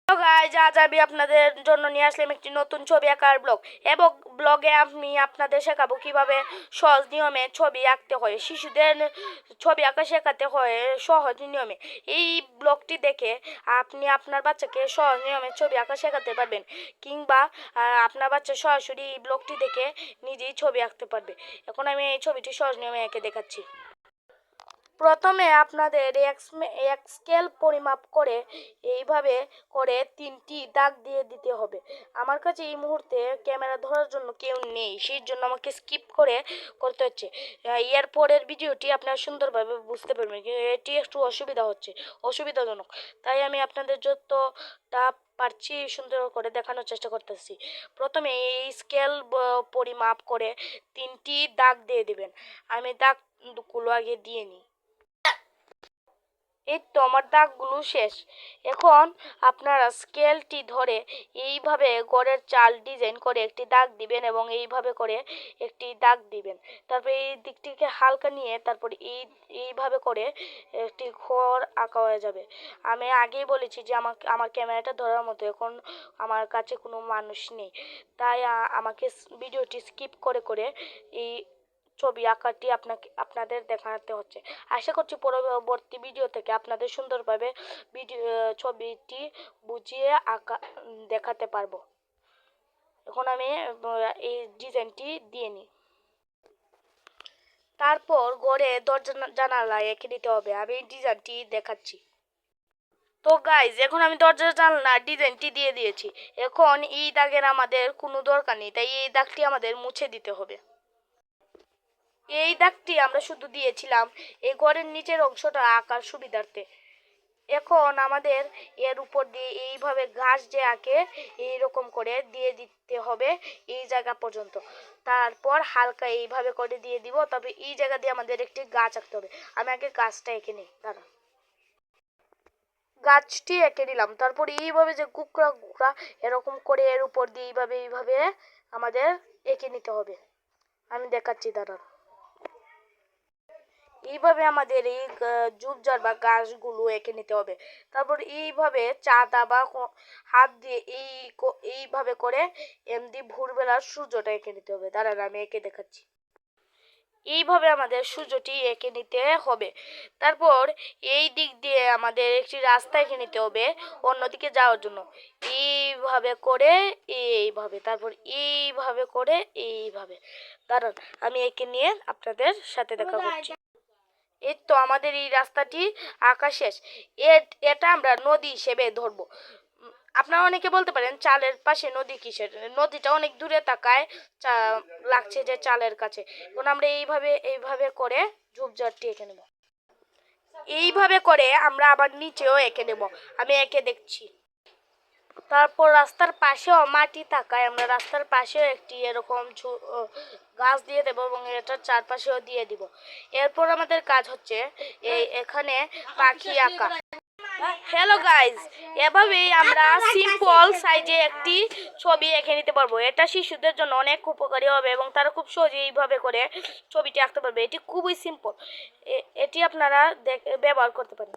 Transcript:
তো গাইজ আজ আমি আপনাদের জন্য নিয়ে আসলাম একটি নতুন ছবি আঁকার ব্লগ এবং ব্লগে আমি আপনাদের শেখাবো কিভাবে সহজ নিয়মে ছবি আঁকতে হয়। শিশুদের ছবি আঁকা শেখাতে হয় সহজ নিয়মে। এই ব্লগটি দেখে আপনি আপনার বাচ্চাকে সহজ নিয়মে ছবি আঁকা শেখাতে পারবেন, কিংবা আপনার বাচ্চা সরাসরি এই ব্লগটি দেখে নিজেই ছবি আঁকতে পারবে। এখন আমি এই ছবিটি সহজ নিয়মে এঁকে দেখাচ্ছি। প্রথমে আপনাদের এক স্কেল পরিমাপ করে এইভাবে করে 3টি দাগ দিয়ে দিতে হবে। আমার কাছে এই মুহূর্তে ক্যামেরা ধরার জন্য কেউ নেই, সেই জন্য আমাকে স্কিপ করে করতে হচ্ছে। এর পরের ভিডিওটি আপনারা সুন্দরভাবে বুঝতে পারবেন, এটি একটু অসুবিধাজনক, তাই আমি আপনাদের যতটা পারছি সুন্দর করে দেখানোর চেষ্টা করতেছি। প্রথমে এই স্কেল পরিমাপ করে 3টি দাগ দিয়ে দিবেন। আমি দাগগুলো আগে দিয়ে নিই। এই তো আমার দাগগুলো শেষ। এখন আপনারা স্কেলটি ধরে এইভাবে গড়ের চাল ডিজাইন করে একটি দাগ দিবেন এবং এইভাবে করে একটি দাগ দিবেন। তারপরে এই দিকটিকে হালকা নিয়ে তারপরে এইভাবে করে একটি ঘর আঁকা হয়ে যাবে। আমি আগেই বলেছি যে আমার ক্যামেরাটা ধরার মতো এখন আমার কাছে কোনো মানুষ নেই, তাই আমাকে ভিডিওটি স্কিপ করে করে এই ছবি আঁকাটি আপনাদের দেখাতে হচ্ছে। আশা করছি পরবর্তী ভিডিও থেকে আপনাদের সুন্দরভাবে ছবিটি বুঝিয়ে আঁকা দেখাতে পারবো। এখন আমি এই ডিজাইনটি দিয়ে নিই। তারপর ঘরে দরজা জানালা এঁকে নিতে হবে। আমি এই ডিজাইনটি দেখাচ্ছি। তো গাইজ এখন আমি দরজা জানলা ডিজাইনটি দিয়ে দিয়েছি। এখন এই দাগের আমাদের কোনো দরকার নেই, তাই এই দাগটি আমাদের মুছে দিতে হবে। এই দাগটি আমরা শুধু দিয়েছিলাম এই ঘরের নিচের অংশটা আঁকার সুবিধার্থে। এখন আমাদের এর উপর দিয়ে এইভাবে ঘাস যে আঁকে এইরকম করে দিয়ে দিতে হবে এই জায়গা পর্যন্ত। তারপর হালকা এইভাবে করে দিয়ে দিব, তবে এই জায়গা দিয়ে আমাদের একটি গাছ আঁকতে হবে। আমি আগে গাছটা এঁকে নিই, দাঁড়া। গাছটি এঁকে নিলাম। তারপর এইভাবে যে গুকরা গুকরা এরকম করে এর উপর দিয়ে এইভাবে আমাদের এঁকে নিতে হবে। আমি দেখাচ্ছি, দাঁড়ান। এইভাবে আমাদের এই ঝোপঝাড় বা গাছগুলো এঁকে নিতে হবে। তারপর এইভাবে চাঁদা বা হাত দিয়ে এইভাবে করে এমনি ভোরবেলার সূর্যটা এঁকে নিতে হবে। দাঁড়ান আমি এঁকে দেখাচ্ছি। এইভাবে আমাদের সূর্যটি এঁকে নিতে হবে। তারপর এই দিক দিয়ে আমাদের একটি রাস্তা এঁকে নিতে হবে অন্যদিকে যাওয়ার জন্য। এইভাবে করে তারপর এইভাবে করে এইভাবে। দাঁড়ান আমি এঁকে নিয়ে আপনাদের সাথে দেখা করছি। এই তো আমাদের এই রাস্তাটি আঁকা শেষ। এটা আমরা নদী হিসেবে ধরবো। আপনারা অনেকে বলতে পারেন চালের পাশে নদী কিসের, নদীটা অনেক দূরে তাকায় লাগছে যে চালের কাছে। এখন আমরা এইভাবে করে ঝোপঝাড়টি এঁকে নেব। এইভাবে করে আমরা আবার নিচেও এঁকে নেব। আমি এঁকে দেখছি। তারপর রাস্তার পাশেও মাটি থাকায় আমরা রাস্তার পাশেও একটি এরকম গাছ দিয়ে দেবো এবং এটার চারপাশেও দিয়ে দিব। এরপর আমাদের কাজ হচ্ছে এখানে পাখি আঁকা। হ্যালো গাইজ, এভাবেই আমরা সিম্পল সাইজে একটি ছবি এঁকে নিতে পারবো। এটা শিশুদের জন্য অনেক উপকারী হবে এবং তারা খুব সহজে এইভাবে করে ছবিটি আঁকতে পারবে। এটি খুবই সিম্পল, এটি আপনারা ব্যবহার করতে পারেন।